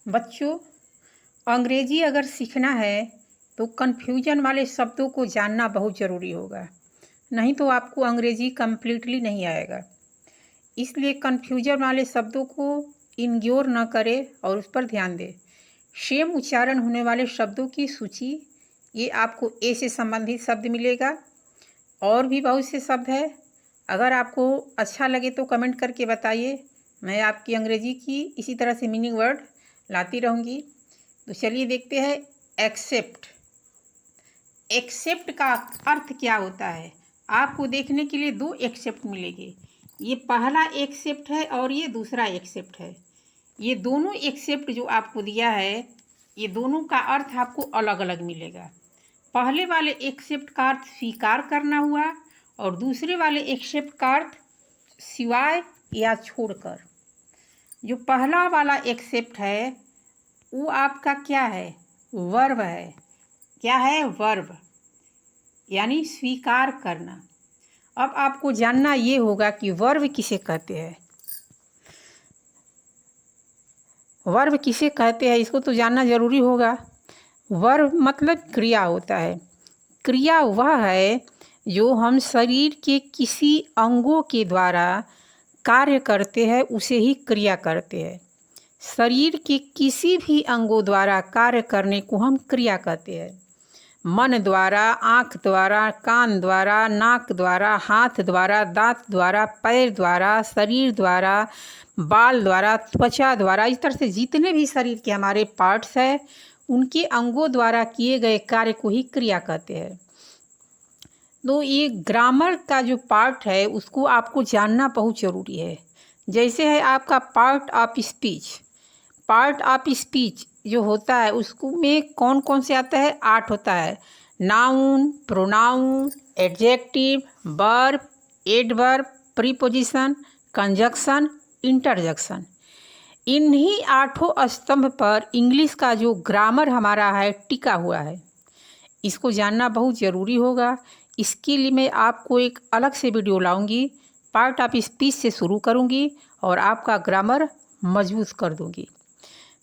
बच्चों, अंग्रेजी अगर सीखना है तो कन्फ्यूजन वाले शब्दों को जानना बहुत ज़रूरी होगा, नहीं तो आपको अंग्रेजी कम्प्लीटली नहीं आएगा। इसलिए कन्फ्यूजन वाले शब्दों को इग्नोर न करें और उस पर ध्यान दें। सेम उच्चारण होने वाले शब्दों की सूची, ये आपको ए से संबंधित शब्द मिलेगा। और भी बहुत से शब्द हैं। अगर आपको अच्छा लगे तो कमेंट करके बताइए, मैं आपकी अंग्रेजी की इसी तरह से मीनिंग वर्ड लाती रहूँगी। तो चलिए देखते हैं एक्सेप्ट। एक्सेप्ट का अर्थ क्या होता है, आपको देखने के लिए दो एक्सेप्ट मिलेंगे। ये पहला एक्सेप्ट है और ये दूसरा एक्सेप्ट है। ये दोनों एक्सेप्ट जो आपको दिया है, ये दोनों का अर्थ आपको अलग अलग मिलेगा। पहले वाले एक्सेप्ट का अर्थ स्वीकार करना हुआ और दूसरे वाले एक्सेप्ट का अर्थ सिवाय या छोड़कर। जो पहला वाला एक्सेप्ट है वो आपका क्या है, वर्ब है। क्या है, वर्ब, यानी स्वीकार करना। अब आपको जानना ये होगा कि वर्ब किसे कहते हैं। वर्ब किसे कहते हैं इसको तो जानना ज़रूरी होगा। वर्ब मतलब क्रिया होता है। क्रिया वह है जो हम शरीर के किसी अंगों के द्वारा कार्य करते हैं, उसे ही क्रिया करते हैं। शरीर के किसी भी अंगों द्वारा कार्य करने को हम क्रिया कहते हैं। मन द्वारा, आँख द्वारा, कान द्वारा, नाक द्वारा, हाथ द्वारा, दांत द्वारा, पैर द्वारा, शरीर द्वारा, बाल द्वारा, त्वचा द्वारा, इस तरह से जितने भी शरीर के हमारे पार्ट्स हैं उनके अंगों द्वारा किए गए कार्य को ही क्रिया कहते हैं। तो ये ग्रामर का जो पार्ट है उसको आपको जानना बहुत ज़रूरी है। जैसे है आपका part of speech. Part of speech जो होता है उसको में कौन कौन से आता है, 8 होता है। Noun, pronoun, adjective, verb, adverb, preposition, conjunction, interjection. इन्हीं 8 स्तंभ पर इंग्लिश का जो ग्रामर हमारा है टिका हुआ है। इसको जानना बहुत ज़रूरी होगा। इसके लिए मैं आपको एक अलग से वीडियो लाऊंगी। पार्ट ऑफ स्पीच से शुरू करूंगी और आपका ग्रामर मजबूत कर दूंगी।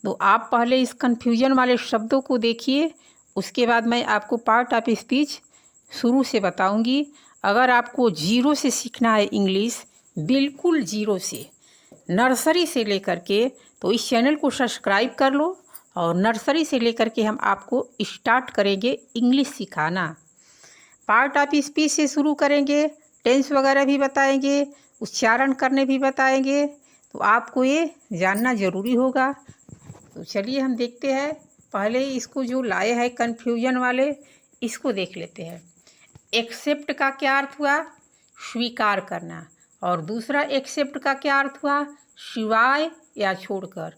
तो आप पहले इस कन्फ्यूजन वाले शब्दों को देखिए, उसके बाद मैं आपको पार्ट ऑफ स्पीच शुरू से बताऊंगी। अगर आपको जीरो से सीखना है इंग्लिश, बिल्कुल जीरो से, नर्सरी से लेकर के, तो इस चैनल को सब्सक्राइब कर लो और नर्सरी से लेकर के हम आपको स्टार्ट करेंगे इंग्लिश सिखाना। पार्ट ऑफ स्पीच से शुरू करेंगे, टेंस वगैरह भी बताएंगे, उच्चारण करने भी बताएंगे। तो आपको ये जानना ज़रूरी होगा। तो चलिए हम देखते हैं। पहले इसको जो लाए हैं कन्फ्यूजन वाले, इसको देख लेते हैं। एक्सेप्ट का क्या अर्थ हुआ, स्वीकार करना। और दूसरा एक्सेप्ट का क्या अर्थ हुआ, सिवाय या छोड़कर।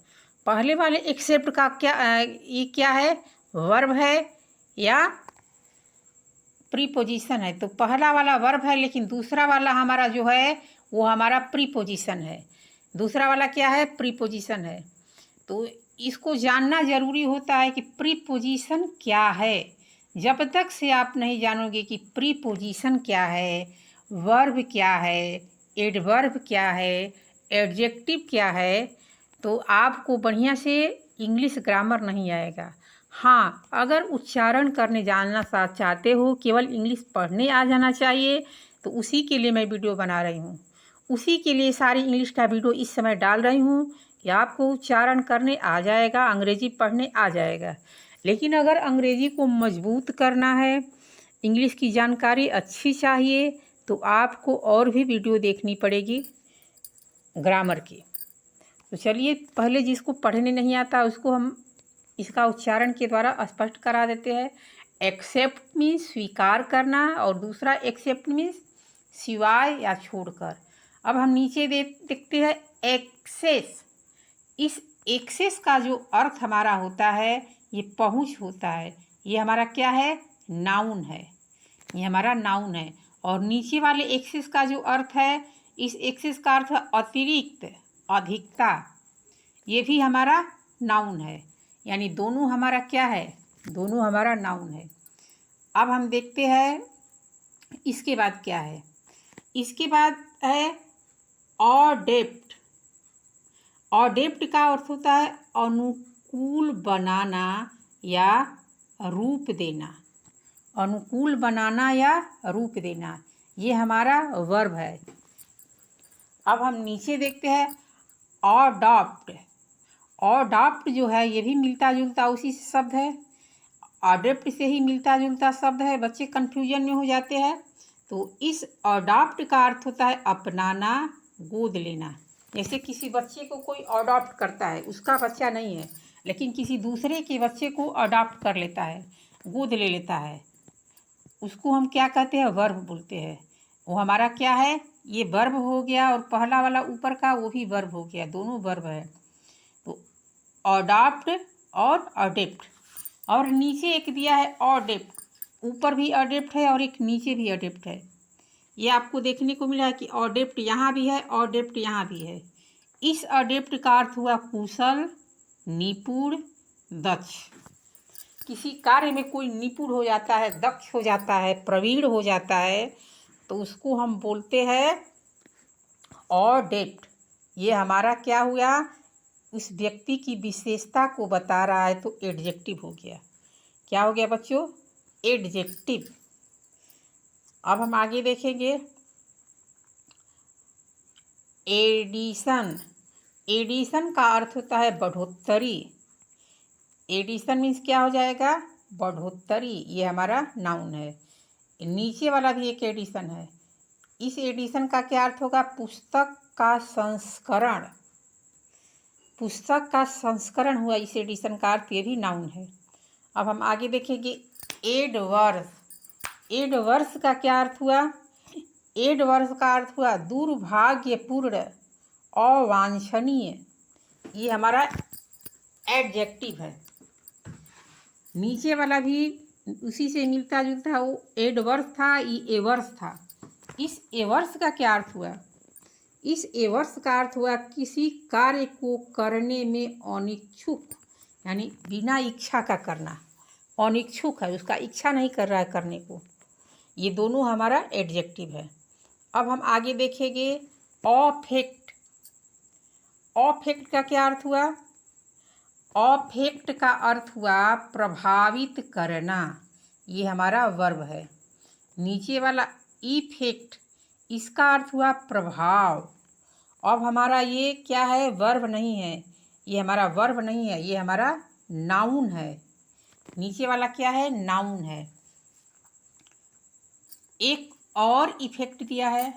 पहले वाले एक्सेप्ट का ये क्या है, वर्ब है या प्रीपोजिशन है। तो पहला वाला वर्ब है, लेकिन दूसरा वाला हमारा जो है वो हमारा प्रीपोजिशन है। दूसरा वाला क्या है, प्रीपोजिशन है। तो इसको जानना ज़रूरी होता है कि प्रीपोजिशन क्या है। जब तक से आप नहीं जानोगे कि प्रीपोजिशन क्या है, वर्ब क्या है, एडवर्ब क्या है, एडजेक्टिव क्या है, तो आपको बढ़िया से इंग्लिश ग्रामर नहीं आएगा। हाँ, अगर उच्चारण करने जानना चाहते हो, केवल इंग्लिश पढ़ने आ जाना चाहिए, तो उसी के लिए मैं वीडियो बना रही हूँ। उसी के लिए सारी इंग्लिश का वीडियो इस समय डाल रही हूँ कि आपको उच्चारण करने आ जाएगा, अंग्रेजी पढ़ने आ जाएगा। लेकिन अगर अंग्रेजी को मजबूत करना है, इंग्लिश की जानकारी अच्छी चाहिए, तो आपको और भी वीडियो देखनी पड़ेगी ग्रामर की। तो चलिए पहले जिसको पढ़ने नहीं आता उसको हम इसका उच्चारण के द्वारा स्पष्ट करा देते हैं। एक्सेप्ट मीन्स स्वीकार करना और दूसरा एक्सेप्ट मीन्स सिवाय या छोड़कर। अब हम नीचे देखते हैं एक्सेस। इस एक्सेस का जो अर्थ हमारा होता है ये पहुंच होता है। ये हमारा क्या है, नाउन है। ये हमारा नाउन है। और नीचे वाले एक्सेस का जो अर्थ है, इस एक्सेस का अर्थ अतिरिक्त, अधिकता। ये भी हमारा नाउन है। यानी दोनों हमारा क्या है, दोनों हमारा नाउन है। अब हम देखते हैं इसके बाद क्या है। इसके बाद है ऑडेप्ट। ऑडेप्ट का अर्थ होता है अनुकूल बनाना या रूप देना। अनुकूल बनाना या रूप देना, ये हमारा वर्ब है। अब हम नीचे देखते हैं अडॉप्ट। अडॉप्ट जो है ये भी मिलता जुलता उसी से शब्द है, अडॉप्ट से ही मिलता जुलता शब्द है। बच्चे कन्फ्यूजन में हो जाते हैं। तो इस अडॉप्ट का अर्थ होता है अपनाना, गोद लेना। जैसे किसी बच्चे को कोई अडॉप्ट करता है, उसका बच्चा नहीं है लेकिन किसी दूसरे के बच्चे को अडॉप्ट कर लेता है, गोद ले लेता है, उसको हम क्या कहते हैं? वर्ब बोलते हैं। वो हमारा क्या है? ये वर्ब हो गया और पहला वाला ऊपर का वो भी वर्ब हो गया, दोनों वर्ब है। तो अडॉप्ट और अडेप्ट। और नीचे एक दिया है अडेप्ट, ऊपर भी अडेप्ट है और एक नीचे भी अडेप्ट है। ये आपको देखने को मिला है कि अडेप्ट यहाँ भी है, अडेप्ट यहाँ भी है। इस अडेप्ट का अर्थ हुआ कुशल, निपुण, दक्ष। किसी कार्य में कोई निपुण हो जाता है, दक्ष हो जाता है, प्रवीण हो जाता है, तो उसको हम बोलते हैं अडेप्ट। ये हमारा क्या हुआ? उस व्यक्ति की विशेषता को बता रहा है, तो एडजेक्टिव हो गया। क्या हो गया बच्चों? एडजेक्टिव। अब हम आगे देखेंगे एडिशन। एडिशन का अर्थ होता है बढ़ोतरी। एडिशन मीन्स क्या हो जाएगा? बढ़ोतरी। ये हमारा नाउन है। नीचे वाला भी एक एडिशन है। इस एडिशन का क्या अर्थ होगा? पुस्तक का संस्करण। पुस्तक का संस्करण हुआ इस एडिशन का अर्थ, ये भी नाउन है। अब हम आगे देखेंगे एडवर्स। एडवर्स का क्या अर्थ हुआ? एडवर्स का अर्थ हुआ दुर्भाग्यपूर्ण, अवांछनीय। ये हमारा एडजेक्टिव है। नीचे वाला भी उसी से मिलता जुलता, वो एडवर्स था, ये एवर्स था। इस एवर्स का क्या अर्थ हुआ? इस एवर्स का अर्थ हुआ किसी कार्य को करने में अनिच्छुक, यानी बिना इच्छा का करना। अनिच्छुक है, उसका इच्छा नहीं कर रहा है करने को। ये दोनों हमारा एडजेक्टिव है। अब हम आगे देखेंगे अफेक्ट। अफेक्ट का क्या अर्थ हुआ? अफेक्ट का अर्थ हुआ प्रभावित करना। ये हमारा वर्ब है। नीचे वाला इफेक्ट, इसका अर्थ हुआ प्रभाव। अब हमारा ये क्या है? वर्ब नहीं है। ये हमारा वर्ब नहीं है, ये हमारा नाउन है। नीचे वाला क्या है? नाउन है। एक और इफेक्ट दिया है।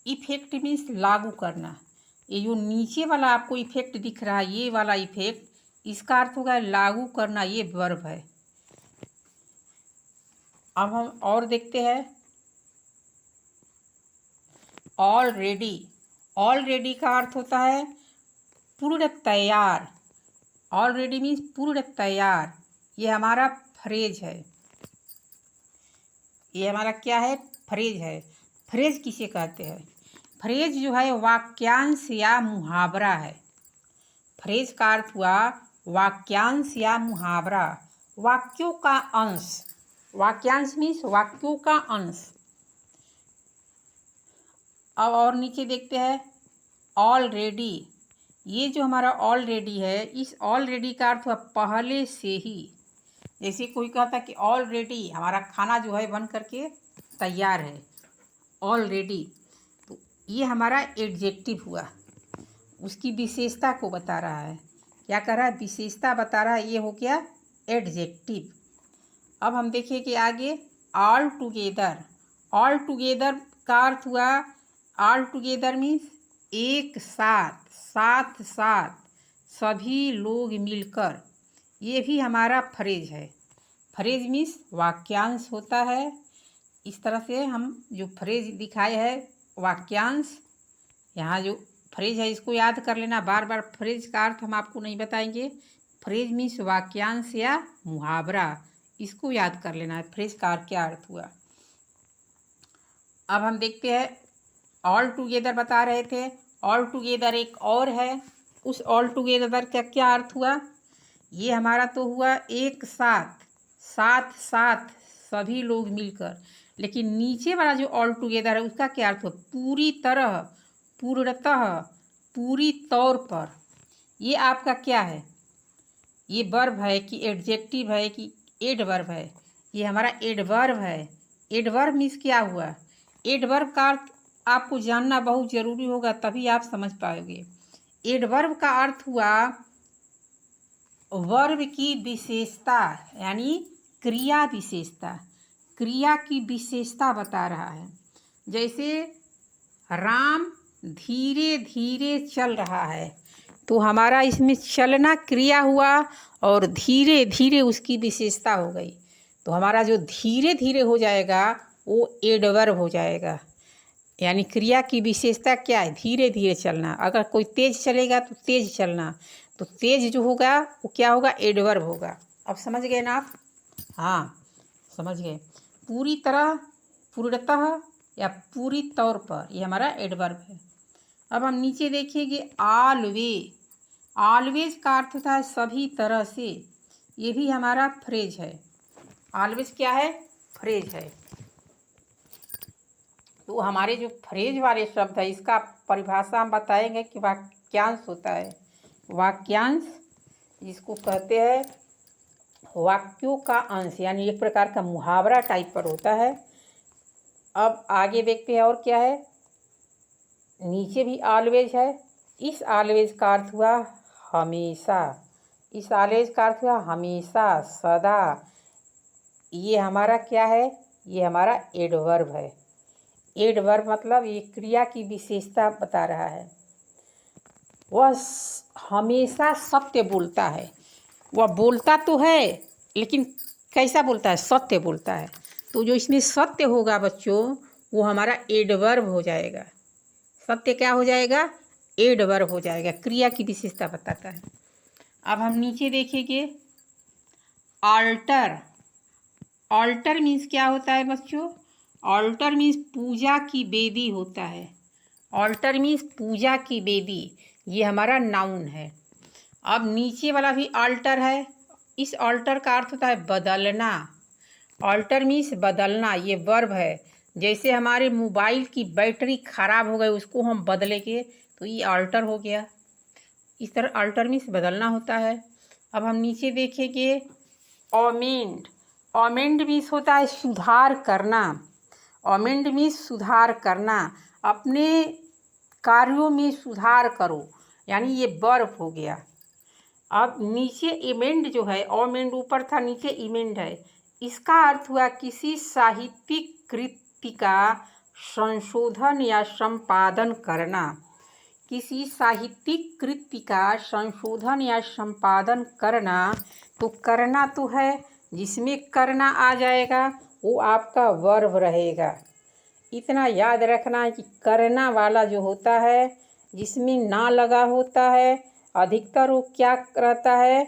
इफेक्ट मीन्स लागू करना। ये जो नीचे वाला आपको इफेक्ट दिख रहा है, ये वाला इफेक्ट, इसका अर्थ होगा लागू करना। ये वर्ब है। अब हम और देखते हैं ऑलरेडी। ऑलरेडी का अर्थ होता है पूर्ण तैयार। ऑलरेडी मीन्स पूर्ण तैयार। ये हमारा फ्रेज है। ये हमारा क्या है? फ्रेज है। फ्रेज किसे कहते हैं? फ्रेज जो है वाक्यांश या मुहावरा है। फ्रेज का अर्थ हुआ वाक्यांश या मुहावरा, वाक्यों का अंश। वाक्यांश मीन्स वाक्यों का अंश। अब और नीचे देखते हैं ऑलरेडी। ये जो हमारा ऑलरेडी है, इस ऑलरेडी का अर्थ हुआ पहले से ही। जैसे कोई कहता कि ऑलरेडी हमारा खाना जो है बन करके तैयार है, ऑलरेडी, तो ये हमारा एडजेक्टिव हुआ। उसकी विशेषता को बता रहा है। क्या कर रहा है? विशेषता बता रहा है। ये हो गया एडजेक्टिव। अब हम देखिए कि आगे ऑल टुगेदर। ऑल टुगेदर का अर्थ हुआ, ऑल टुगेदर मीन्स एक साथ, साथ साथ, सभी लोग मिलकर। ये भी हमारा फ्रेज है। फ्रेज मीन्स वाक्यांश होता है। इस तरह से हम जो फ्रेज दिखाए है वाक्यांश, यहाँ जो फ्रेज है इसको याद कर लेना। बार बार फ्रेज का अर्थ हम आपको नहीं बताएंगे। फ्रेज मीन्स वाक्यांश या मुहावरा, इसको याद कर लेना है फ्रेज का क्या अर्थ हुआ। अब हम देखते हैं ऑल टुगेदर बता रहे थे। ऑल टुगेदर एक और है। उस ऑल टुगेदर का क्या अर्थ हुआ? ये हमारा तो हुआ एक साथ, साथ साथ, सभी लोग मिलकर। लेकिन नीचे वाला जो ऑल टुगेदर है उसका क्या अर्थ हुआ? पूरी तरह, पूर्णतः, पूरी तौर पर। ये आपका क्या है? ये वर्ब है कि एडजेक्टिव है कि एडवर्ब है? ये हमारा एडवर्ब है। एडवर्ब मीन्स क्या हुआ? एडवर्ब का अर्थ आपको जानना बहुत ज़रूरी होगा, तभी आप समझ पाओगे। एडवर्ब का अर्थ हुआ वर्ब की विशेषता, यानी क्रिया विशेषता। क्रिया की विशेषता बता रहा है। जैसे राम धीरे धीरे चल रहा है, तो हमारा इसमें चलना क्रिया हुआ और धीरे धीरे उसकी विशेषता हो गई। तो हमारा जो धीरे धीरे हो जाएगा वो एडवर्ब हो जाएगा। यानी क्रिया की विशेषता क्या है? धीरे धीरे चलना। अगर कोई तेज चलेगा तो तेज चलना, तो तेज जो होगा वो क्या होगा? एडवर्ब होगा। अब समझ गए ना आप? हाँ, समझ गए। पूरी तरह, पूर्णतः या पूरी तौर पर, ये हमारा एडवर्ब है। अब हम नीचे देखिए ऑलवेज। ऑलवेज का अर्थ होता है सभी तरह से। ये भी हमारा फ्रेज है। ऑलवेज क्या है? फ्रेज है। तो हमारे जो फ्रेज वाले शब्द है, इसका परिभाषा हम बताएंगे कि वाक्यांश होता है। वाक्यांश जिसको कहते हैं वाक्यों का अंश, यानी एक प्रकार का मुहावरा टाइप पर होता है। अब आगे देखते हैं और क्या है। नीचे भी ऑलवेज है। इस ऑलवेज का अर्थ हुआ हमेशा। इस ऑलवेज का अर्थ हुआ हमेशा, सदा। ये हमारा क्या है? ये हमारा एडवर्ब है। एडवर्ब मतलब ये क्रिया की विशेषता बता रहा है। वह हमेशा सत्य बोलता है। वह बोलता तो है, लेकिन कैसा बोलता है? सत्य बोलता है। तो जो इसमें सत्य होगा बच्चों, वो हमारा एडवर्ब हो जाएगा। सत्य क्या हो जाएगा? एडवर्ब हो जाएगा। क्रिया की विशेषता बताता है। अब हम नीचे देखेंगे ऑल्टर। ऑल्टर मीन्स क्या होता है बच्चों? ऑल्टर मीन्स पूजा की वेदी होता है। ऑल्टर मीन्स पूजा की वेदी। ये हमारा नाउन है। अब नीचे वाला भी ऑल्टर है। इस ऑल्टर का अर्थ होता है बदलना। ऑल्टर मीन्स बदलना, ये वर्ब है। जैसे हमारे मोबाइल की बैटरी खराब हो गई, उसको हम बदलेंगे तो ये ऑल्टर हो गया। इस तरह ऑल्टर मीन्स बदलना होता है। अब हम नीचे देखेंगे अमेंड। अमेंड मीन्स होता है सुधार करना। अमेंड मीन्स सुधार करना। अपने कार्यों में सुधार करो, यानी ये वर्ब हो गया। अब नीचे इमेंड जो है, अमेंड ऊपर था, नीचे इमेंड है। इसका अर्थ हुआ किसी साहित्यिक कृति का संशोधन या संपादन करना। किसी साहित्यिक कृति का संशोधन या संपादन करना। तो करना तो है, जिसमें करना आ जाएगा वो आपका वर्ब रहेगा। इतना याद रखना है कि करना वाला जो होता है, जिसमें ना लगा होता है, अधिकतर वो क्या रहता है?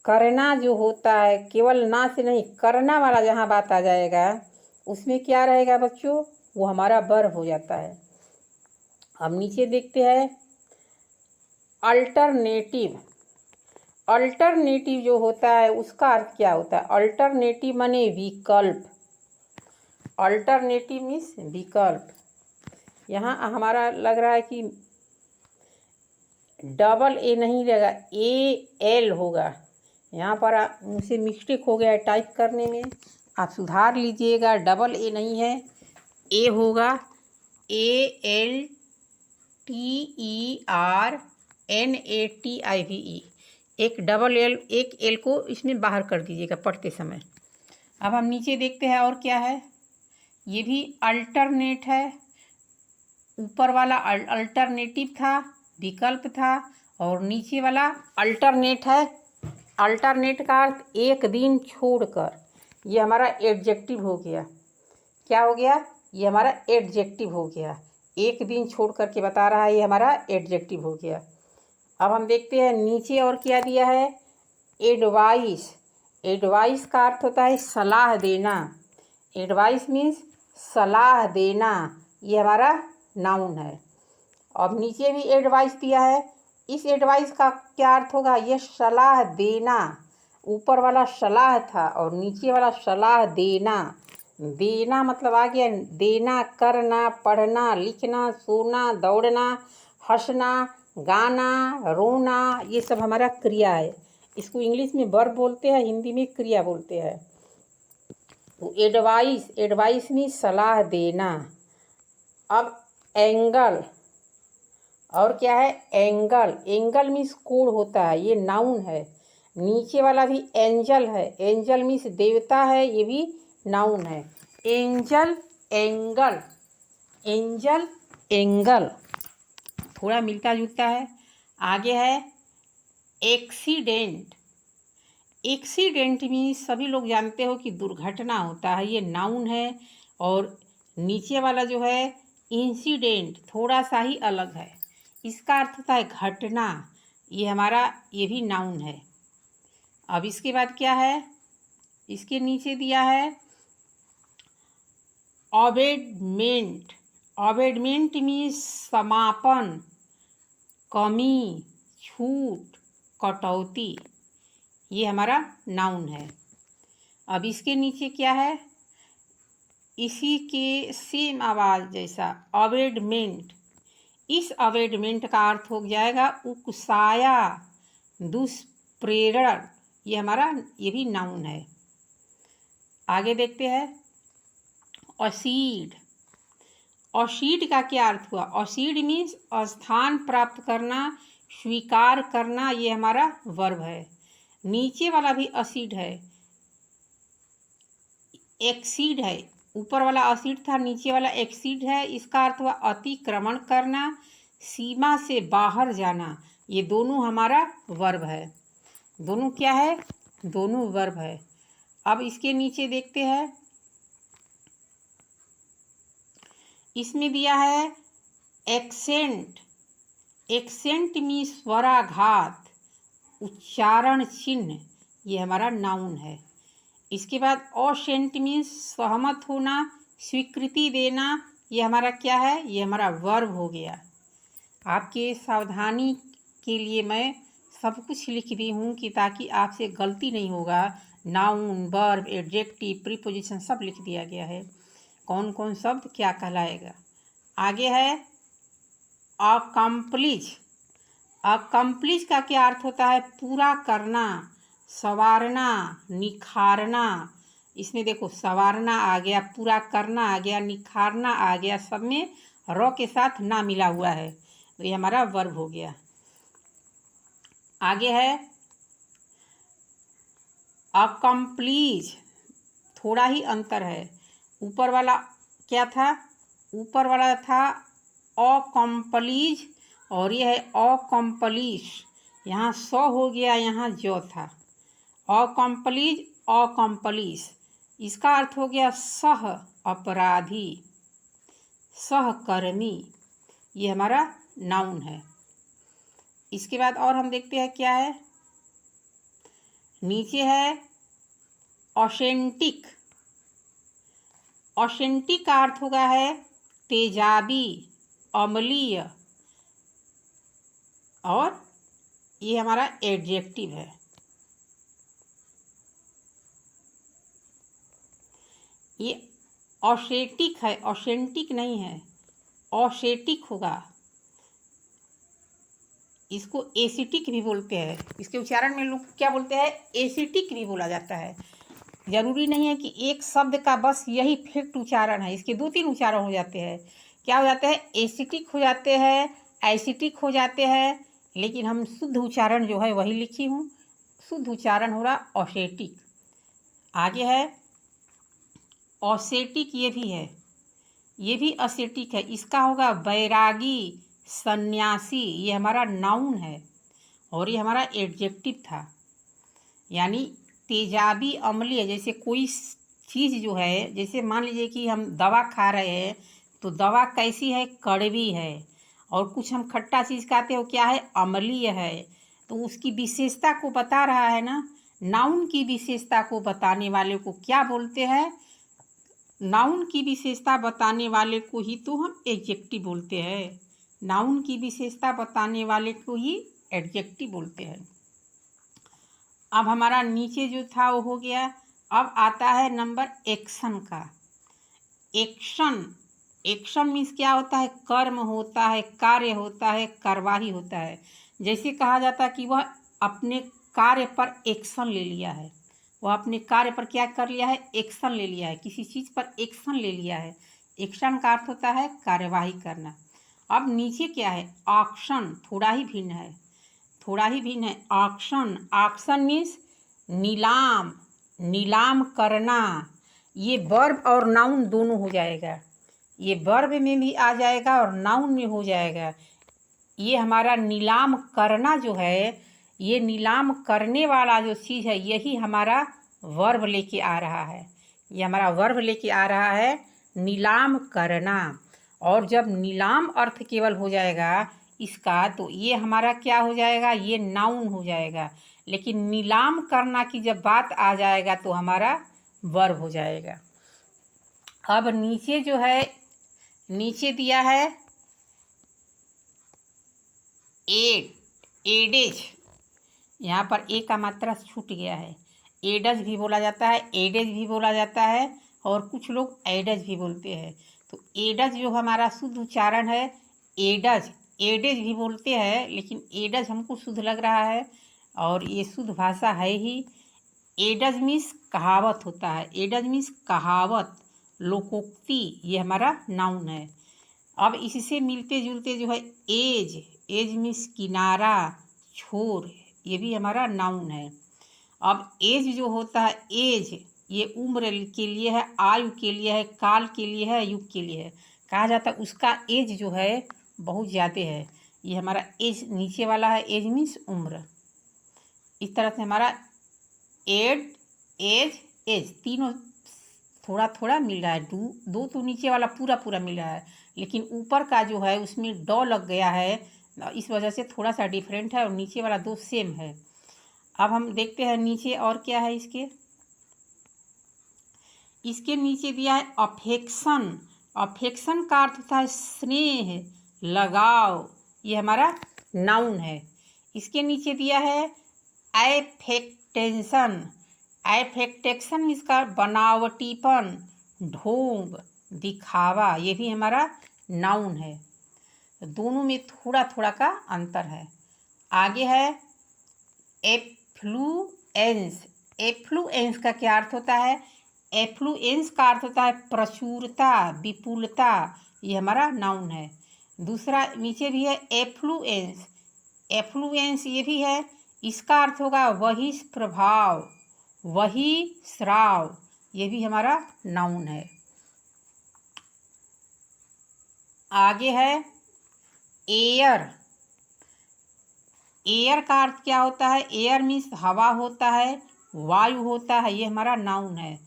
करना जो होता है, केवल ना से नहीं, करना वाला जहाँ बात आ जाएगा उसमें क्या रहेगा बच्चों? वो हमारा वर्ब हो जाता है। अब नीचे देखते हैं अल्टरनेटिव। अल्टरनेटिव जो होता है उसका अर्थ क्या होता है? अल्टरनेटिव माने विकल्प। अल्टरनेटिव मीन्स विकल्प। यहाँ हमारा लग रहा है कि डबल ए नहीं रहेगा, ए एल होगा। यहाँ पर मुझसे मिस्टेक हो गया है टाइप करने में, आप सुधार लीजिएगा। डबल ए नहीं है, ए होगा ALTERNATIVE। एक डबल एल, एक एल को इसमें बाहर कर दीजिएगा पढ़ते समय। अब हम नीचे देखते हैं और क्या है। ये भी अल्टरनेट है। ऊपर वाला अल्टरनेटिव था, विकल्प था, और नीचे वाला अल्टरनेट है। अल्टरनेट का अर्थ एक दिन छोड़कर। ये हमारा एडजेक्टिव हो गया। क्या हो गया? ये हमारा एडजेक्टिव हो गया। एक दिन छोड़ करके बता रहा है, ये हमारा एडजेक्टिव हो गया। अब हम देखते हैं नीचे और क्या दिया है। एडवाइस। एडवाइस का अर्थ होता है सलाह देना। एडवाइस मीन्स सलाह देना। ये हमारा नाउन है। अब नीचे भी एडवाइस दिया है। इस एडवाइस का क्या अर्थ होगा? ये सलाह देना। ऊपर वाला सलाह था और नीचे वाला सलाह देना। देना मतलब आ गया देना, करना, पढ़ना, लिखना, सोना, दौड़ना, हंसना, गाना, रोना, ये सब हमारा क्रिया है। इसको इंग्लिश में वर्ब बोलते हैं, हिंदी में क्रिया बोलते हैं। तो एडवाइस में सलाह देना। अब एंगल, और क्या है? एंगल मीन्स कोण होता है, ये नाउन है। नीचे वाला भी एंजल है, एंजल मीन्स देवता है, ये भी नाउन है। एंजल, एंगल थोड़ा मिलता जुलता है। आगे है एक्सीडेंट। एक्सीडेंट मीन्स सभी लोग जानते हो कि दुर्घटना होता है, ये नाउन है। और नीचे वाला जो है इंसिडेंट, थोड़ा सा ही अलग है, इसका अर्थ होता है घटना, ये भी नाउन है। अब इसके बाद क्या है? इसके नीचे दिया है अबेडमेंट। अबेडमेंट मीन्स समापन, कमी, छूट, कटौती, ये हमारा नाउन है। अब इसके नीचे क्या है? इसी के सेम आवाज जैसा अबेडमेंट। इस अबेडमेंट का अर्थ हो जाएगा उकसाया, दुष्प्रेरण, ये भी नाउन है। आगे देखते हैं असीड। असीड का क्या अर्थ हुआ? असीड मीन्स स्थान प्राप्त करना, स्वीकार करना, ये हमारा वर्ब है। नीचे वाला भी असीड है, एक्सीड है। ऊपर वाला असीड था, नीचे वाला एक्सीड है। इसका अर्थ हुआ अतिक्रमण करना, सीमा से बाहर जाना, ये दोनों हमारा वर्ब है। दोनों क्या है? दोनों वर्ब है। अब इसके नीचे देखते हैं, इसमें दिया है एक्सेंट। एक्सेंट मीन्स स्वराघात, उच्चारण चिन्ह, ये हमारा नाउन है। इसके बाद असेंट मीन्स सहमत होना, स्वीकृति देना, ये हमारा क्या है? ये हमारा वर्ब हो गया। आपके सावधानी के लिए मैं सब कुछ लिख दी हूँ कि ताकि आपसे गलती नहीं होगा। नाउन, वर्ब, एडजेक्टिव, प्रीपोजिशन सब लिख दिया गया है, कौन कौन शब्द क्या कहलाएगा। आगे है अकम्प्लिश। अकम्प्लिश का क्या अर्थ होता है? पूरा करना, संवारना, निखारना। इसमें देखो संवारना आ गया, पूरा करना आ गया, निखारना आ गया, सब में र के साथ ना मिला हुआ है, तो ये हमारा वर्ब हो गया। आगे है अकम्प्लीज। थोड़ा ही अंतर है। ऊपर वाला क्या था? ऊपर वाला था अकम्प्लीज और ये है अकम्प्लिश। यहाँ स हो गया, यहाँ ज था। अकम्प्लीज, अकम्प्लिश, इसका अर्थ हो गया सह अपराधी, सहकर्मी, ये हमारा नाउन है। इसके बाद और हम देखते हैं क्या है। नीचे है ऑथेंटिक। ऑथेंटिक का अर्थ होगा है तेजाबी, अम्लीय, और ये हमारा एडजेक्टिव है। ये ऑथेंटिक है, ऑथेंटिक नहीं है, ऑथेंटिक होगा। इसको एसिटिक भी बोलते हैं, इसके उच्चारण में लोग क्या बोलते हैं? एसिटिक भी बोला जाता है। जरूरी नहीं है कि एक शब्द का बस यही फिक्ट उच्चारण है, इसके 2-3 उच्चारण हो जाते हैं। क्या हो जाते हैं? एसिटिक हो जाते हैं, एसिटिक हो जाते हैं, लेकिन हम शुद्ध उच्चारण जो है वही लिखी हूँ। शुद्ध उच्चारण हो रहा ऑसेटिक। आगे है ऑसेटिक, ये भी है, ये भी असेटिक है। इसका होगा बैरागी, सन्यासी, ये हमारा नाउन है और ये हमारा एडजेक्टिव था। यानी तेजाबी, अम्लीय, जैसे कोई चीज़ जो है, जैसे मान लीजिए कि हम दवा खा रहे हैं तो दवा कैसी है? कड़वी है। और कुछ हम खट्टा चीज़ खाते हो, क्या है? अम्लीय है। तो उसकी विशेषता को बता रहा है ना। नाउन की विशेषता को बताने वाले को क्या बोलते हैं? नाउन की विशेषता बताने वाले को ही तो हम एडजेक्टिव बोलते हैं। नाउन की विशेषता बताने वाले को ही एडजेक्टिव बोलते हैं। अब हमारा नीचे जो था वो हो गया। अब आता है नंबर एक्शन का। एक्शन, एक्शन मीन्स क्या होता है, कर्म होता है, कार्य होता है, कार्यवाही होता है। जैसे कहा जाता है कि वह अपने कार्य पर एक्शन ले लिया है, वह अपने कार्य पर क्या कर लिया है, एक्शन ले लिया है, किसी चीज़ पर एक्शन ले लिया है। एक्शन का अर्थ होता है कार्यवाही करना। अब नीचे क्या है, ऑक्शन, थोड़ा ही भिन्न है, थोड़ा ही भिन्न है। ऑक्शन, ऑक्शन मीन्स नीलाम, नीलाम करना। ये वर्ब और नाउन दोनों हो जाएगा, ये वर्ब में भी आ जाएगा और नाउन में हो जाएगा। ये हमारा नीलाम करना जो है, ये नीलाम करने वाला जो चीज़ है, यही हमारा वर्ब लेके आ रहा है, ये हमारा वर्ब लेके आ रहा है, नीलाम करना। और जब नीलाम अर्थ केवल हो जाएगा इसका, तो ये हमारा क्या हो जाएगा, ये नाउन हो जाएगा। लेकिन नीलाम करना की जब बात आ जाएगा तो हमारा वर्ब हो जाएगा। अब नीचे जो है, नीचे दिया है एड, एडेज, यहाँ पर ए का मात्रा छूट गया है। एडज भी बोला जाता है, एडेज भी बोला जाता है, और कुछ लोग एडज भी बोलते हैं। तो एडज जो हमारा शुद्ध उच्चारण है, एडज, एडेज भी बोलते हैं, लेकिन एडज हमको शुद्ध लग रहा है और ये शुद्ध भाषा है ही। एडज मीन्स कहावत होता है, एडज मीन्स कहावत, लोकोक्ति, ये हमारा नाउन है। अब इससे मिलते जुलते जो है एज, एज मीन्स किनारा, छोर, ये भी हमारा नाउन है। अब एज जो होता है, एज ये उम्र के लिए है, आयु के लिए है, काल के लिए है, युग के लिए है। कहा जाता है उसका एज जो है बहुत ज़्यादा है, ये हमारा एज नीचे वाला है, एज मीन्स उम्र। इस तरह से हमारा एड, एज, एज तीनों थोड़ा थोड़ा मिल रहा है। दो तो नीचे वाला पूरा पूरा मिल रहा है, लेकिन ऊपर का जो है उसमें ड लग गया है, इस वजह से थोड़ा सा डिफरेंट है, और नीचे वाला दो सेम है। अब हम देखते हैं नीचे और क्या है इसके। इसके नीचे दिया है अफेक्शन, अफेक्शन का अर्थ होता है स्नेह, लगाव, ये हमारा नाउन है। इसके नीचे दिया है एफेक्टेशन, एफेक्टेशन इसका बनावटीपन, ढोंग, दिखावा, ये भी हमारा नाउन है। दोनों में थोड़ा थोड़ा का अंतर है। आगे है एफ्लुएंस, एफ्लुएंस का क्या अर्थ होता है, एफ्लुएंस का अर्थ होता है प्रचुरता, विपुलता, ये हमारा नाउन है। दूसरा नीचे भी है एफ्लुएंस, एफ्लुएंस ये भी है, इसका अर्थ होगा वही प्रभाव, वही श्राव, ये भी हमारा नाउन है। आगे है एयर, एयर का अर्थ क्या होता है, एयर मीन्स हवा होता है, वायु होता है, ये हमारा नाउन है।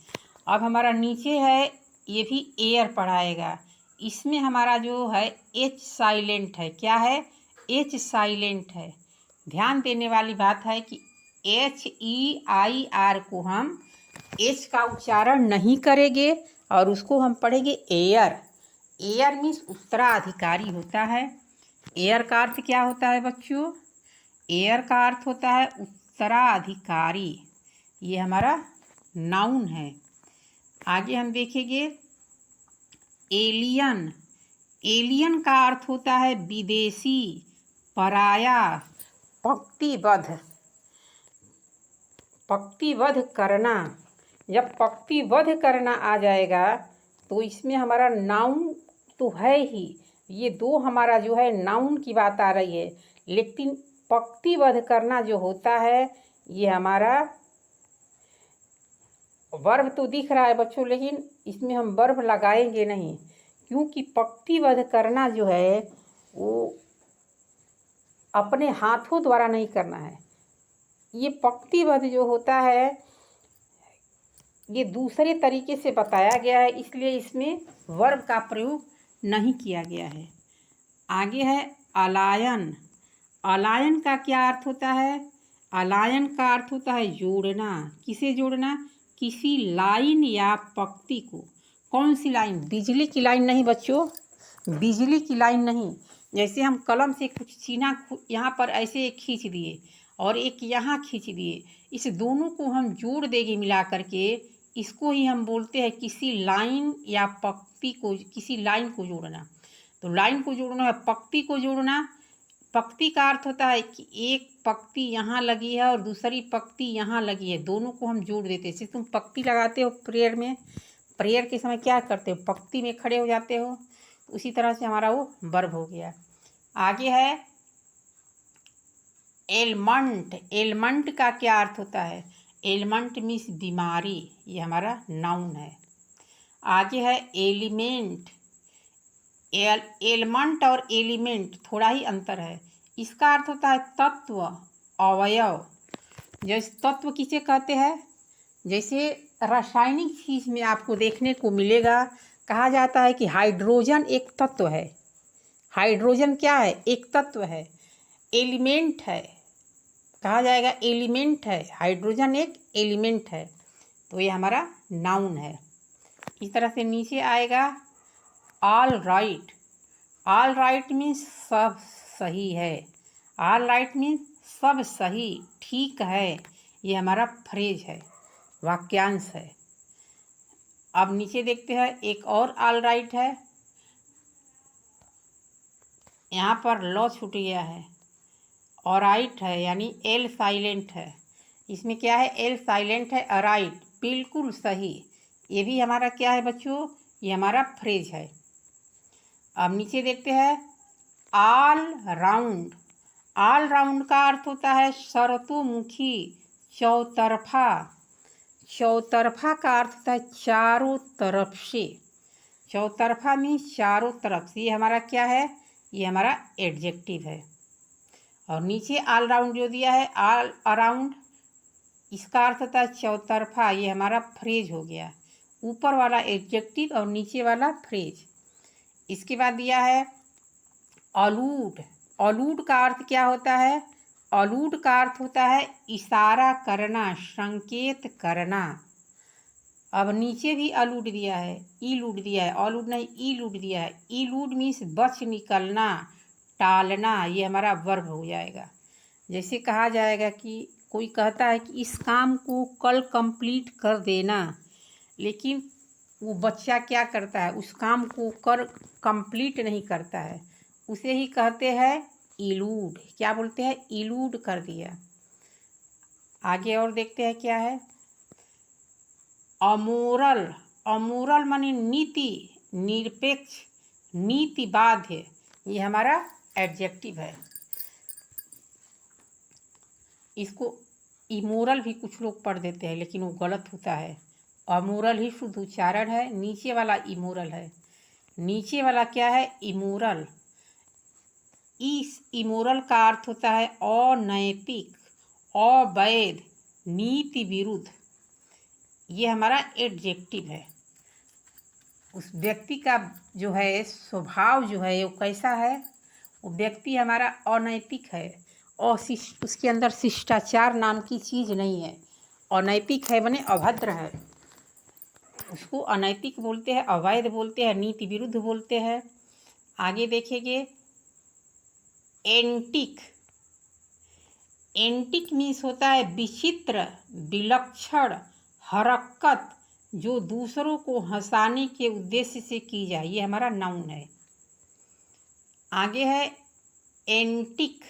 अब हमारा नीचे है, ये भी एयर पढ़ाएगा, इसमें हमारा जो है एच साइलेंट है, क्या है, एच साइलेंट है। ध्यान देने वाली बात है कि HEIR को हम एच का उच्चारण नहीं करेंगे और उसको हम पढ़ेंगे एयर। एयर मीन्स उत्तराधिकारी होता है। एयर का अर्थ क्या होता है बच्चों, एयर का अर्थ होता है उत्तराधिकारी, ये हमारा नाउन है। आगे हम देखेंगे एलियन, एलियन का अर्थ होता है विदेशी, पराया, पंक्तिबद्ध, पंक्तिबद्ध करना। जब पंक्तिबद्ध करना आ जाएगा तो इसमें हमारा नाउन तो है ही, ये दो हमारा जो है नाउन की बात आ रही है, लेकिन पंक्तिबद्ध करना जो होता है ये हमारा वर्ब तो दिख रहा है बच्चों, लेकिन इसमें हम वर्ब लगाएंगे नहीं, क्योंकि पंक्तिबद्ध करना जो है वो अपने हाथों द्वारा नहीं करना है। ये पंक्तिबद्ध जो होता है ये दूसरे तरीके से बताया गया है, इसलिए इसमें वर्ब का प्रयोग नहीं किया गया है। आगे है अलायन, अलायन का क्या अर्थ होता है, अलायन का अर्थ होता है जोड़ना। किसे जोड़ना, किसी लाइन या पंक्ति को। कौन सी लाइन, बिजली की लाइन नहीं बच्चों, बिजली की लाइन नहीं। जैसे हम कलम से कुछ चीना यहाँ पर ऐसे खींच दिए और एक यहाँ खींच दिए, इस दोनों को हम जोड़ देंगे मिला करके, इसको ही हम बोलते हैं किसी लाइन या पंक्ति को, किसी लाइन को जोड़ना। तो लाइन को जोड़ना है, पंक्ति को जोड़ना। पंक्ति का अर्थ होता है कि एक पंक्ति यहाँ लगी है और दूसरी पंक्ति यहाँ लगी है, दोनों को हम जोड़ देते हैं। जैसे तुम पंक्ति लगाते हो प्रेयर में, प्रेयर के समय क्या करते हो, पंक्ति में खड़े हो जाते हो। उसी तरह से हमारा वो वर्ब हो गया। आगे है एलमंट। एलमंट का क्या अर्थ होता है, एलमंट मीन्स बीमारी, ये हमारा नाउन है। आगे है एलिमेंट। एलमंट और एलिमेंट थोड़ा ही अंतर है। इसका अर्थ होता है तत्व, अवयव। जैसे तत्व किसे कहते हैं, जैसे रासायनिक चीज में आपको देखने को मिलेगा, कहा जाता है कि हाइड्रोजन एक तत्व है। हाइड्रोजन क्या है, एक तत्व है। एलिमेंट है, कहा जाएगा एलिमेंट है, हाइड्रोजन एक एलिमेंट है। तो ये हमारा नाउन है। इस तरह से नीचे आएगा all right. All right means सब सही है। ऑल राइट मीन्स सब सही, ठीक है। ये हमारा फ्रेज है, वाक्यांश है। अब नीचे देखते हैं एक और ऑल राइट है। यहाँ पर लॉ छूट गया है, ऑराइट है, यानी एल साइलेंट है। इसमें क्या है, एल साइलेंट है, अराइट बिल्कुल सही। ये भी हमारा क्या है बच्चों, ये हमारा फ्रेज है। अब नीचे देखते हैं ऑल राउंड। ऑल राउंड का अर्थ होता है सर्वतोमुखी, चौतरफा। चौतरफा का अर्थ होता है चारों तरफ से। चौतरफा मीन्स चारों तरफ से। ये हमारा क्या है, ये हमारा एडजेक्टिव है। और नीचे ऑल राउंड जो दिया है, ऑल अराउंड, इसका अर्थ होता है चौतरफा। ये हमारा फ्रेज हो गया, ऊपर वाला एडजेक्टिव और नीचे वाला फ्रेज। इसके बाद दिया है अलूड। अलूड का अर्थ क्या होता है, अलूड का अर्थ होता है इशारा करना, संकेत करना। अब नीचे भी अलूड दिया है, ईलूड दिया है, अलूड नहीं ईलूड दिया है। ईलूड मीन्स बच निकलना, टालना। ये हमारा वर्ब हो जाएगा। जैसे कहा जाएगा कि कोई कहता है कि इस काम को कल कंप्लीट कर देना, लेकिन वो बच्चा क्या करता है, उस काम को कर कंप्लीट नहीं करता है, उसे ही कहते हैं इलूड। क्या बोलते हैं, इलूड कर दिया। आगे और देखते हैं क्या है, अमोरल। अमोरल माने नीति निरपेक्ष, नीति बाध्य। ये हमारा एडजेक्टिव है। इसको इमोरल भी कुछ लोग पढ़ देते हैं, लेकिन वो गलत होता है। अमोरल ही शुद्ध उच्चारण है, नीचे वाला इमोरल है। नीचे वाला क्या है, इमोरल। इस इमोरल का अर्थ होता है अनैतिक, अवैध, नीति विरुद्ध। ये हमारा एडजेक्टिव है। उस व्यक्ति का जो है स्वभाव जो है वो कैसा है, वो व्यक्ति हमारा अनैतिक है और उसके अंदर शिष्टाचार नाम की चीज़ नहीं है। अनैतिक है बने अभद्र है, उसको अनैतिक बोलते हैं, अवैध बोलते हैं, नीति विरुद्ध बोलते हैं। आगे देखेंगे एंटिक। एंटिक मीन्स होता है विचित्र, विलक्षण हरकत, जो दूसरों को हंसाने के उद्देश्य से की जाए। ये हमारा नाउन है। आगे है एंटिक।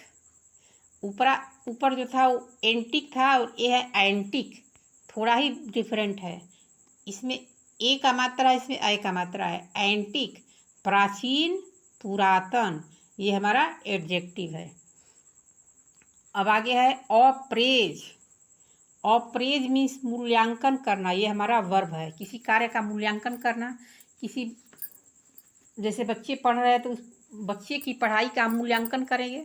ऊपर जो था वो एंटिक था और ये है एंटिक, थोड़ा ही डिफरेंट है। इसमें ए का मात्रा है, इसमें आई का मात्रा है। एंटिक प्राचीन, पुरातन। ये हमारा एडजेक्टिव है। अब आगे है अप्रेज। अप्रेज मीन्स मूल्यांकन करना। ये हमारा वर्ब है, किसी कार्य का मूल्यांकन करना। किसी जैसे बच्चे पढ़ रहे हैं तो उस बच्चे की पढ़ाई का मूल्यांकन करेंगे,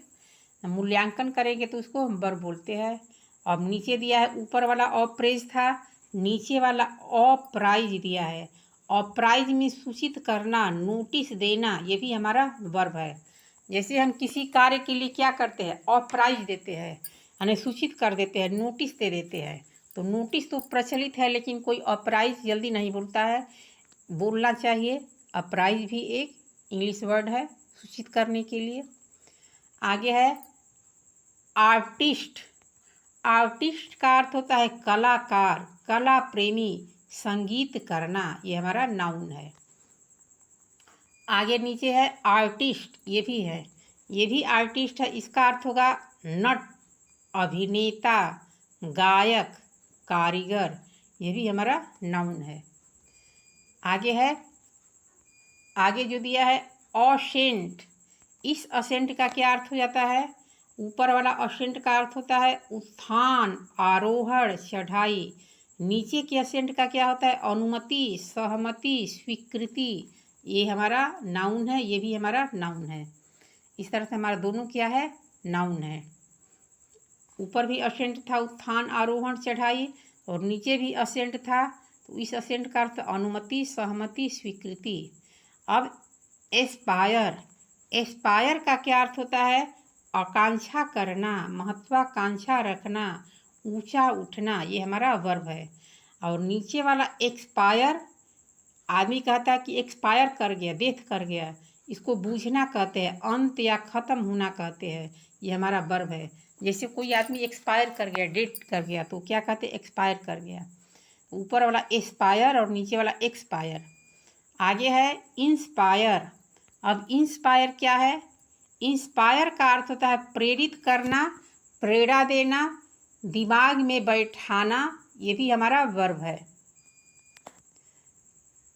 मूल्यांकन करेंगे तो उसको हम वर्ब बोलते हैं। अब नीचे दिया है, ऊपर वाला अप्रेज था, नीचे वाला अप्राइज दिया है। अप्राइज में सूचित करना, नोटिस देना, ये भी हमारा वर्ब है। जैसे हम किसी कार्य के लिए क्या करते हैं, अप्राइज देते हैं, यानी सूचित कर देते हैं, नोटिस दे देते हैं। तो नोटिस तो प्रचलित है, लेकिन कोई अप्राइज जल्दी नहीं बोलता है, बोलना चाहिए। अप्राइज भी एक इंग्लिश वर्ड है सूचित करने के लिए। आगे है आर्टिस्ट। आर्टिस्ट का अर्थ होता है कलाकार, कला प्रेमी, संगीत करना, ये हमारा नाउन है। आगे नीचे है आर्टिस्ट, ये भी है, ये भी आर्टिस्ट है। इसका अर्थ होगा नट, अभिनेता, गायक, कारीगर, ये भी हमारा नाउन है। आगे है, आगे जो दिया है असेंट, इस असेंट का क्या अर्थ हो जाता है? ऊपर वाला असेंट का अर्थ होता है उत्थान, आरोहण, चढ़ाई। नीचे के असेंट का क्या होता है? अनुमति, सहमति, स्वीकृति, ये हमारा नाउन है, ये भी हमारा नाउन है। इस तरह से हमारा दोनों क्या है? नाउन है। ऊपर भी असेंट था उत्थान, आरोहण, चढ़ाई, और नीचे भी असेंट था, तो इस असेंट का अर्थ अनुमति, सहमति, स्वीकृति। अब एस्पायर, एस्पायर का क्या अर्थ होता है? आकांक्षा करना, महत्वाकांक्षा रखना, ऊंचा उठना, ये हमारा वर्ब है। और नीचे वाला एक्सपायर, आदमी कहता है कि एक्सपायर कर गया, डेथ कर गया, इसको बूझना कहते हैं, अंत या ख़त्म होना कहते हैं, ये हमारा वर्ब है। जैसे कोई आदमी एक्सपायर कर गया, डेथ कर गया, तो क्या कहते हैं? एक्सपायर कर गया। ऊपर वाला एस्पायर और नीचे वाला एक्सपायर। आगे है इंस्पायर। अब इंस्पायर क्या है? इंस्पायर का अर्थ होता है प्रेरित करना, प्रेरणा देना, दिमाग में बैठाना, ये भी हमारा वर्ब है।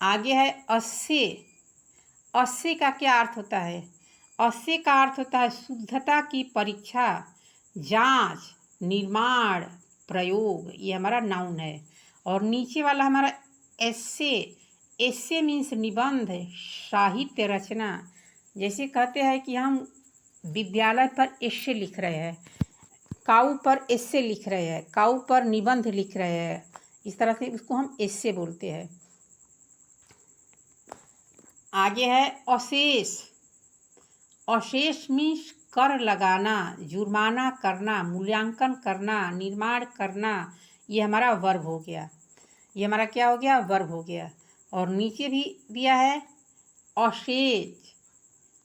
आगे है अस्से। अस्से का क्या अर्थ होता है? अस्से का अर्थ होता है शुद्धता की परीक्षा, जांच, निर्माण, प्रयोग, ये हमारा नाउन है। और नीचे वाला हमारा एस्से, एस्से मीन्स निबंध, साहित्य रचना। जैसे कहते हैं कि हम विद्यालय पर एस्से लिख रहे हैं, काऊ पर एस्से लिख रहे हैं, काऊ पर निबंध लिख रहे हैं, इस तरह से उसको हम एस्से बोलते हैं। आगे है अशेष। अशेष मीन्स कर लगाना, जुर्माना करना, मूल्यांकन करना, निर्माण करना, ये हमारा वर्ब हो गया। ये हमारा क्या हो गया? वर्ब हो गया। और नीचे भी दिया है अशेज।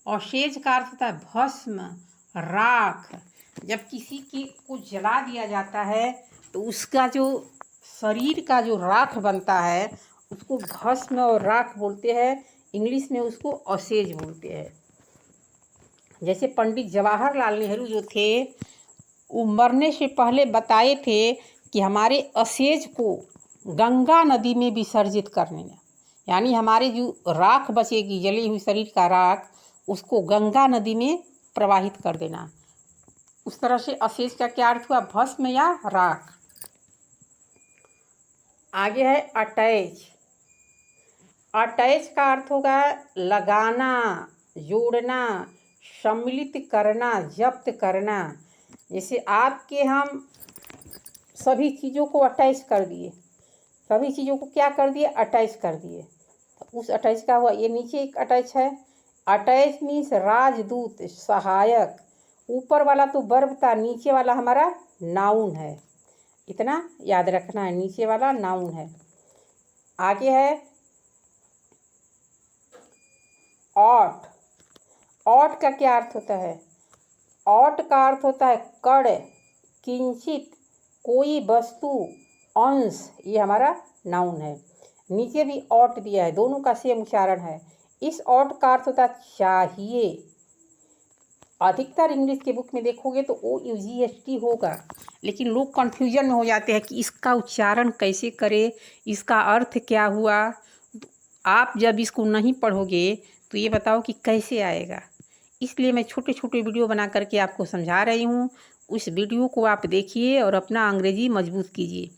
अशेज का अर्थ होता है भस्म, राख। जब किसी की को जला दिया जाता है तो उसका जो शरीर का जो राख बनता है उसको भस्म और राख बोलते हैं। इंग्लिश में उसको अशेज बोलते हैं। जैसे पंडित जवाहरलाल नेहरू जो थे, वो मरने से पहले बताए थे कि हमारे अशेज को गंगा नदी में विसर्जित करने, यानी हमारे जो राख बचेगी, जली हुई शरीर का राख, उसको गंगा नदी में प्रवाहित कर देना। उस तरह से अशेष का क्या अर्थ हुआ? भस्म या राख। आगे है अटैच। अटैच का अर्थ होगा लगाना, जोड़ना, सम्मिलित करना, जब्त करना। जैसे आपके हम सभी चीज़ों को अटैच कर दिए, सभी चीज़ों को क्या कर दिए? अटैच कर दिए, तो उस अटैच का हुआ। ये नीचे एक अटैच है। अटैच मीन्स राजदूत, सहायक। ऊपर वाला तो वर्ब था, नीचे वाला हमारा नाउन है, इतना याद रखना है, नीचे वाला नाउन है। आगे है ऑट। ऑट का क्या अर्थ होता है? ऑट का अर्थ होता है कड़, किंचित, कोई वस्तु, अंश, ये हमारा नाउन है। नीचे भी ऑट दिया है, दोनों का सेम उच्चारण है। इस ऑट का अर्थ होता है चाहिए। अधिकतर इंग्लिश के बुक में देखोगे तो OUGHT होगा, लेकिन लोग कन्फ्यूजन में हो जाते हैं कि इसका उच्चारण कैसे करें, इसका अर्थ क्या हुआ। आप जब इसको नहीं पढ़ोगे तो ये बताओ कि कैसे आएगा। इसलिए मैं छोटे छोटे वीडियो बना करके आपको समझा रही हूँ। उस वीडियो को आप देखिए और अपना अंग्रेजी मजबूत कीजिए।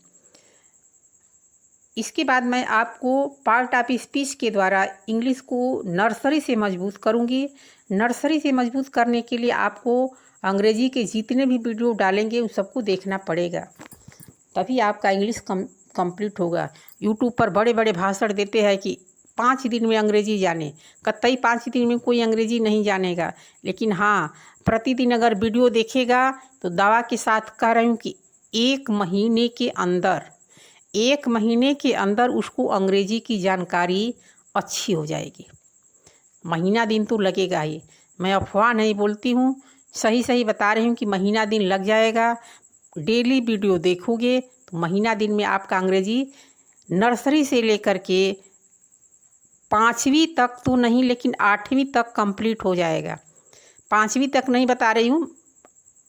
इसके बाद मैं आपको पार्ट ऑफ स्पीच के द्वारा इंग्लिश को नर्सरी से मजबूत करूँगी। नर्सरी से मजबूत करने के लिए आपको अंग्रेजी के जितने भी वीडियो डालेंगे उन सबको देखना पड़ेगा, तभी आपका इंग्लिश कंप्लीट होगा। यूट्यूब पर बड़े बड़े भाषण देते हैं कि 5 दिन में अंग्रेजी जाने, कतई 5 दिन में कोई अंग्रेजी नहीं जानेगा। लेकिन हाँ, प्रतिदिन अगर वीडियो देखेगा तो दावा के साथ कह रही हूँ कि 1 महीने के अंदर उसको अंग्रेजी की जानकारी अच्छी हो जाएगी। महीना दिन तो लगेगा ही, मैं अफवाह नहीं बोलती हूँ, सही सही बता रही हूँ कि महीना दिन लग जाएगा। डेली वीडियो देखोगे तो महीना दिन में आपका अंग्रेजी नर्सरी से लेकर के 5वीं तक तो नहीं, लेकिन 8वीं तक कंप्लीट हो जाएगा। 5वीं तक नहीं बता रही हूँ,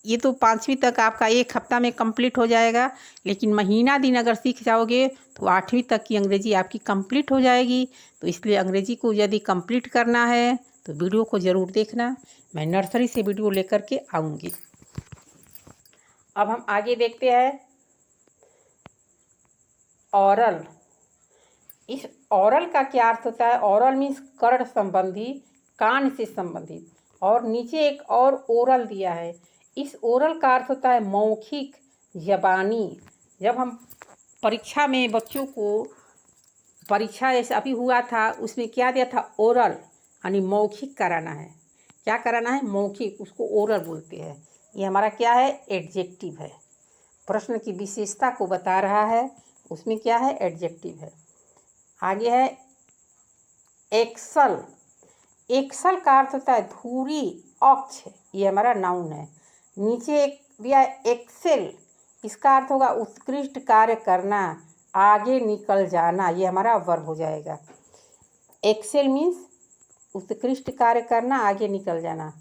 ये तो 5वीं तक आपका 1 हफ्ता में कंप्लीट हो जाएगा, लेकिन महीना दिन अगर सीख जाओगे तो 8वीं तक की अंग्रेजी आपकी कंप्लीट हो जाएगी। तो इसलिए अंग्रेजी को यदि कंप्लीट करना है तो वीडियो को ज़रूर देखना। मैं नर्सरी से वीडियो लेकर के आऊँगी। अब हम आगे देखते हैं ऑरल। इस ऑरल का क्या अर्थ होता है? ऑरल मीन्स कर्ण संबंधी, कान से संबंधित। और नीचे एक और ओरल दिया है। इस ओरल का अर्थ होता है मौखिक, ज़बानी। जब हम परीक्षा में बच्चों को, परीक्षा जैसे अभी हुआ था, उसमें क्या दिया था? ओरल, यानी मौखिक कराना है। क्या कराना है? मौखिक, उसको ओरल बोलते हैं। ये हमारा क्या है? एडजेक्टिव है। प्रश्न की विशेषता को बता रहा है, उसमें क्या है? एडजेक्टिव है। आगे है एक्सल। एक्सल का अर्थ होता है धुरी, अक्ष। ये हमारा नाउन है। नीचे एक दिया है एक्सेल, इसका अर्थ होगा उत्कृष्ट कार्य करना, आगे निकल जाना। ये हमारा वर्ब हो जाएगा। एक्सेल मीन्स उत्कृष्ट कार्य करना, आगे निकल जाना।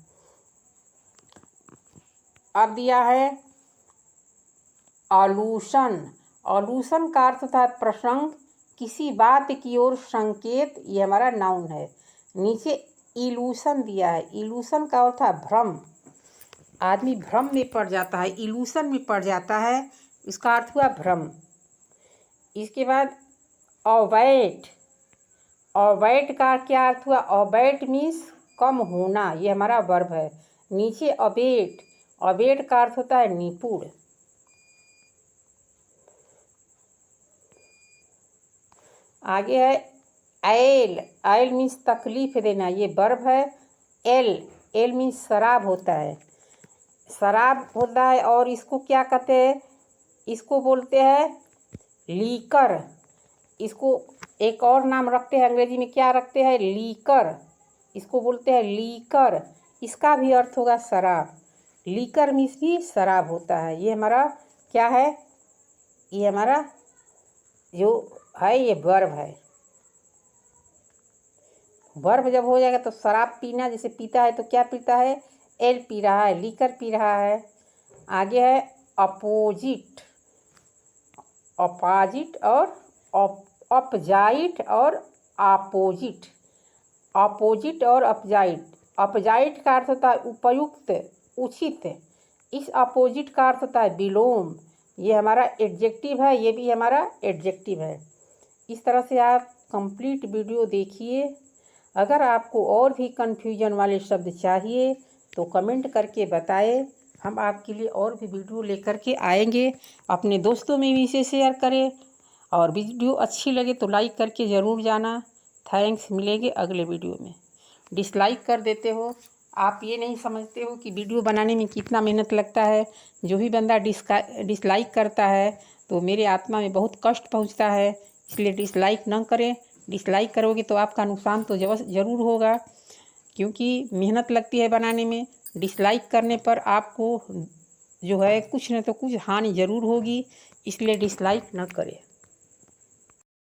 अब दिया है आलूशन। आलूशन का अर्थ होता है प्रसंग, किसी बात की ओर संकेत। ये हमारा नाउन है। नीचे इल्यूशन दिया है। इल्यूशन का अर्थ है भ्रम। आदमी भ्रम में पड़ जाता है, इल्यूशन में पड़ जाता है, इसका अर्थ हुआ भ्रम। इसके बाद अवैट। अवैट का क्या अर्थ हुआ? अवैट मीन्स कम होना। ये हमारा वर्ब है। नीचे अबेट। अबेट का अर्थ होता है निपुण। आगे है एल। एल मीन्स तकलीफ देना, ये वर्ब है। एल मीन्स शराब होता है, शराब होता है। और इसको क्या कहते हैं? इसको बोलते हैं लीकर। इसको एक और नाम रखते हैं, अंग्रेजी में क्या रखते हैं? लीकर। इसको बोलते हैं लीकर। इसका भी अर्थ होगा शराब। लीकर मीन्स भी शराब होता है। ये हमारा क्या है? ये हमारा जो है ये वर्ब है। वर्ब जब हो जाएगा तो शराब पीना, जैसे पीता है तो क्या पीता है? एल पी रहा है, लीकर पी रहा है। आगे है अपोजिट। अपोजिट और अपजाइट और अपोजिट। अपोजिट और अपजाइट। अपजाइट का अर्थ होता है उपयुक्त, उचित। इस अपोजिट का अर्थ होता है विलोम। ये हमारा एडजेक्टिव है, ये भी हमारा एडजेक्टिव है। इस तरह से आप कंप्लीट वीडियो देखिए। अगर आपको और भी कन्फ्यूजन वाले शब्द चाहिए तो कमेंट करके बताएं, हम आपके लिए और भी वीडियो लेकर के आएंगे। अपने दोस्तों में भी इसे शेयर करें, और वीडियो अच्छी लगे तो लाइक करके ज़रूर जाना। थैंक्स, मिलेंगे अगले वीडियो में। डिसलाइक कर देते हो, आप ये नहीं समझते हो कि वीडियो बनाने में कितना मेहनत लगता है। जो भी बंदा डिसलाइक करता है तो मेरे आत्मा में बहुत कष्ट पहुंचता है, इसलिए डिसलाइक न करें। डिसलाइक करोगे तो आपका नुकसान तो ज़रूर होगा, क्योंकि मेहनत लगती है बनाने में। डिसलाइक करने पर आपको जो है कुछ न तो कुछ हानि ज़रूर होगी, इसलिए डिसलाइक न करें।